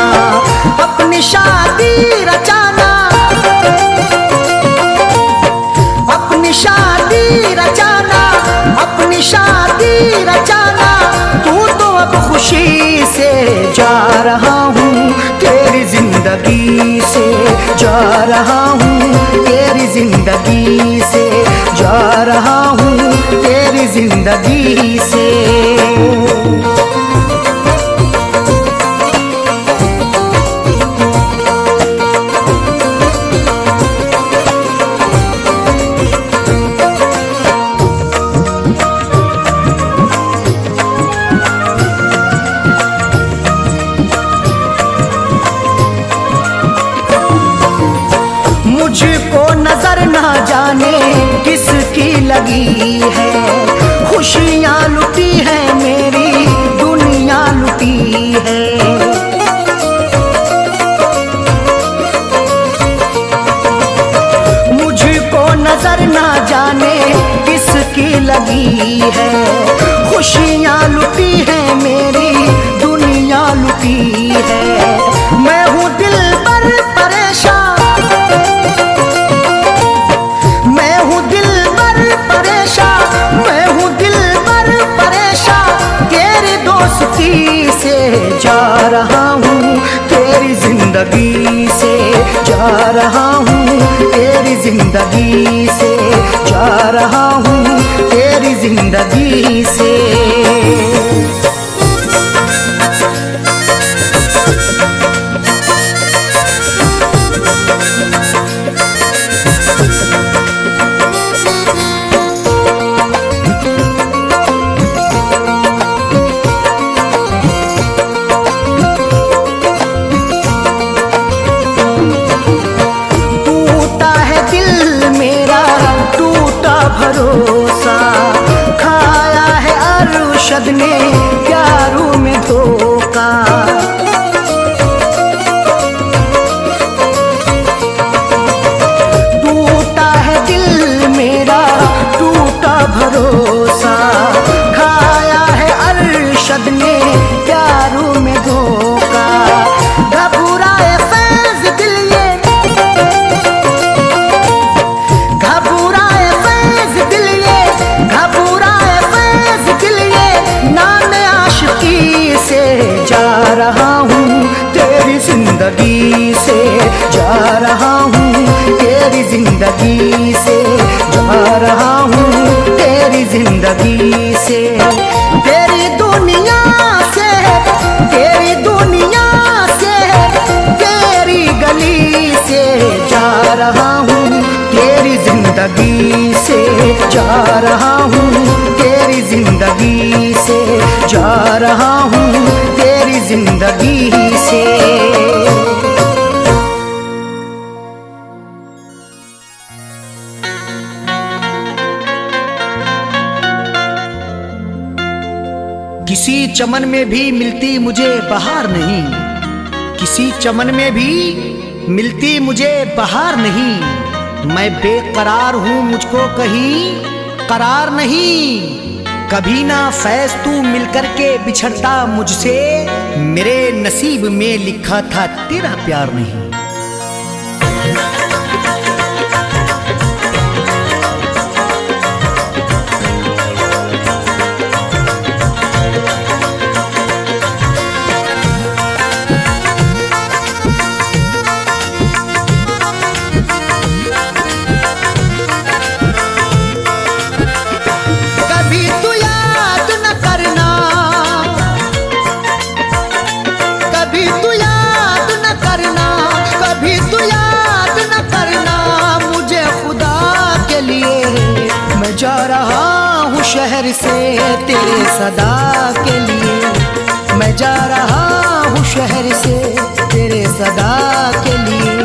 अपनी शादी रचाना, अपनी शादी रचाना, अपनी शादी रचाना। तू तो अब खुशी से जा रहा हूँ, तेरी जिंदगी से जा रहा हूँ, तेरी जिंदगी से जा रहा हूँ, तेरी जिंदगी से। मुझको नजर ना जाने किसकी लगी है, खुशियाँ लुटी है मेरी दुनिया लुटी है। मुझको नजर ना जाने किसकी लगी है, खुशियाँ लुटी है मेरी दुनिया लुटी है। मैं हूँ दिल पर परेशान, मैं हूँ दिल पर परेशान, मैं हूँ दिल पर परेशान। तेरी दोस्ती से जा रहा हूँ, तेरी जिंदगी से जा रहा हूँ, तेरी जिंदगी से जा रहा हूँ, तेरी जिंदगी से। भरोसा खाया है अरशद ने प्यारों में धोखा। टूटा है दिल मेरा टूटा भरोसा, खाया है अरशद ने प्यारों में धोखा। घबराए फैज़ दिल ये, घबराए फैज़ दिल ये, घबराए फैज़ दिल ये। नाम आशिकी से जा रहा हूँ, तेरी जिंदगी से जा रहा हूँ, तेरी जिंदगी से जा रहा हूँ, तेरी जिंदगी से। तेरी दुनिया से, तेरी दुनिया से, तेरी गली से जा रहा हूँ, तेरी जिंदगी से जा रहा हूँ, तेरी जिंदगी से जा रहा हूँ, तेरी जिंदगी से। किसी चमन में भी मिलती मुझे बहार नहीं, किसी चमन में भी मिलती मुझे बहार नहीं। मैं बेकरार हूँ, मुझको कहीं करार नहीं। कभी ना फैज़ तू मिलकर के बिछड़ता मुझसे, मेरे नसीब में लिखा था तेरा प्यार नहीं। जा रहा हूँ शहर से तेरे सदा के लिए, मैं जा रहा हूँ शहर से तेरे सदा के लिए।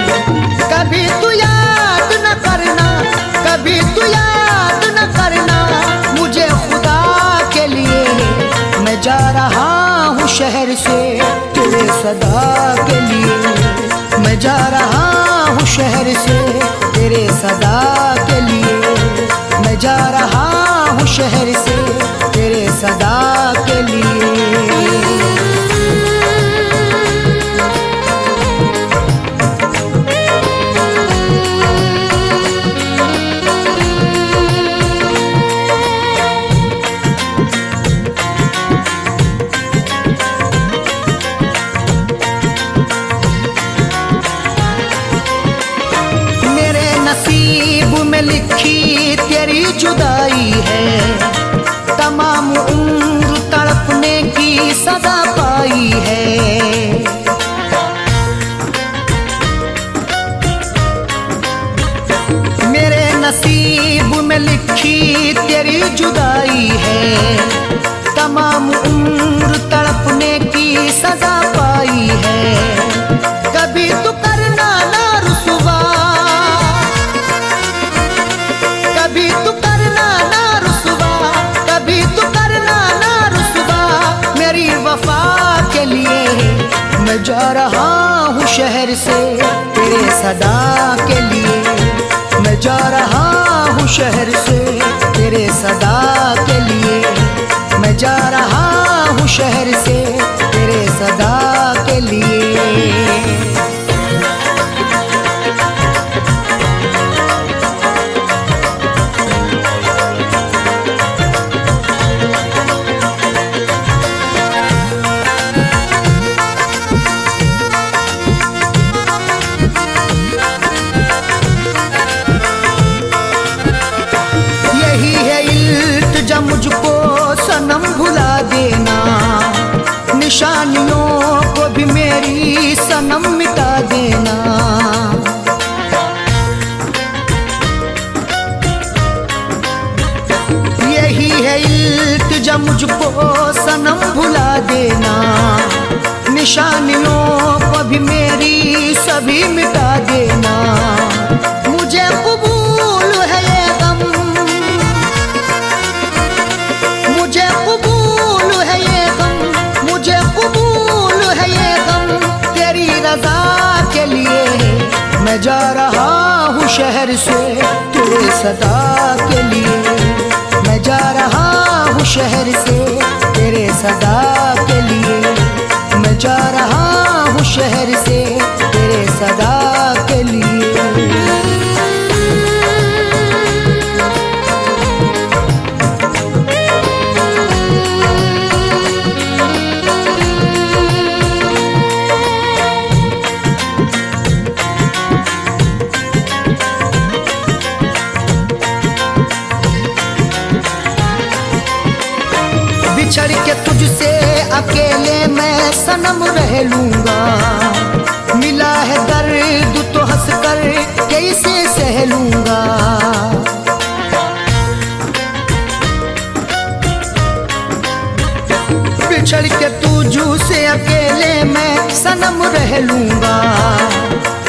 कभी तू याद न करना, कभी सदा के लिए। मैं जा रहा हूँ शहर से तेरे सदा के लिए। मैं जा रहा हूँ शहर से तेरे सदा के लिए। नसीब में लिखी तेरी जुदाई है, तमाम उम्र तड़पने की सदा पाई है। मेरे नसीब में लिखी तेरी जुदाई है, तमाम उम्र तड़पने की सजा पाई है। कभी तो करना ना रुसवा, कभी तू करना ना रुसवा, कभी तू करना ना रुसवा मेरी वफा के लिए। मैं जा रहा हूँ शहर से तेरे सदा के लिए। मैं जा रहा हूँ शहर से तेरे सदा के लिए। मैं जा रहा हूँ शहर से तेरे सदा के लिए। मुझको सनम भुला देना, निशानियों को भी मेरी सनम मिटा देना। यही है इल्तिजा मुझको सनम भुला देना, निशानियों को भी मेरी सभी मिटा देना। मुझे कबूल है ये गम, मुझे कबूल है ये गम, मुझे कबूल है ये गम तेरी रज़ा के लिए। मैं जा रहा हूँ शहर से तेरे सदा के लिए। मैं जा रहा हूँ शहर से तेरे सदा के लिए। मैं जा रहा हूँ शहर से तेरे सदा के लिए। बिछड़ के तुझसे अकेले मैं सनम रह लूंगा। मिला है दर्द तो हंस कर कैसे सह लूंगा। बिछड़ के तुझसे अकेले मैं सनम रह लूंगा।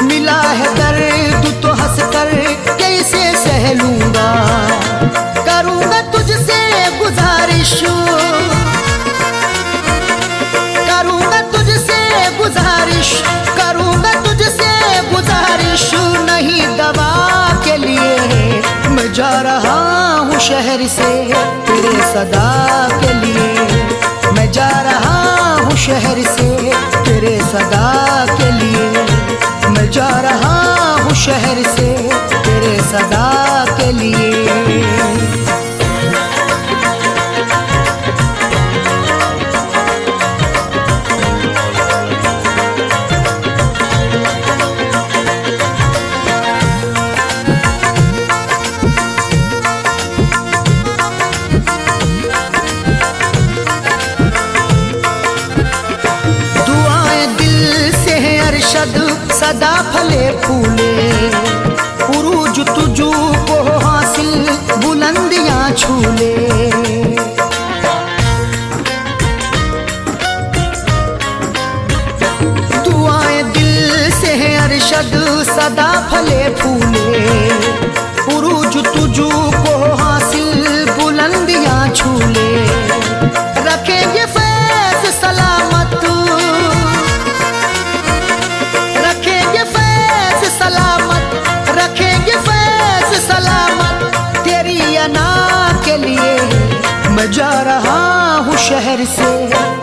मिला है दर्द तो हंस कर कैसे सह लूंगा। करूंगा तुझसे गुजारिश, करूंगा तुझसे गुजारिश, करूंगा तुझसे गुजारिश नहीं दवा के लिए। मैं जा रहा हूँ शहर से तेरे सदा के लिए। मैं जा रहा हूँ शहर से तेरे सदा के लिए। मैं जा रहा हूँ शहर से तेरे सदा के लिए। सदा फले फूले उरूज तुझू को हासिल बुलंदियां छूले। दुआएं दिल से है अरशद सदा फले फूले उरूज तुझू को हासिल बुलंदियां छूले। रखेंगे फैज़ सलामत, मैं जा रहा हूँ शहर से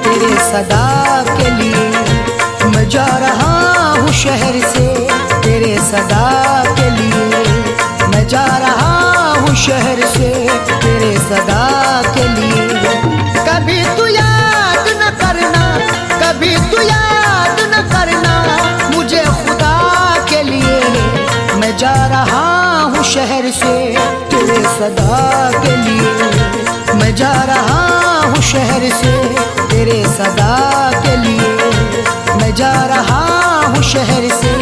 तेरे सदा के लिए, मैं जा रहा हूँ शहर से तेरे सदा के लिए, मैं जा रहा हूँ शहर से तेरे सदा के लिए। कभी तू याद न करना, कभी तू याद न करना मुझे खुदा के लिए, मैं जा रहा हूँ शहर से तेरे सदा के लिए, मैं जा रहा हूँ शहर से तेरे सदा के लिए, मैं जा रहा हूँ शहर से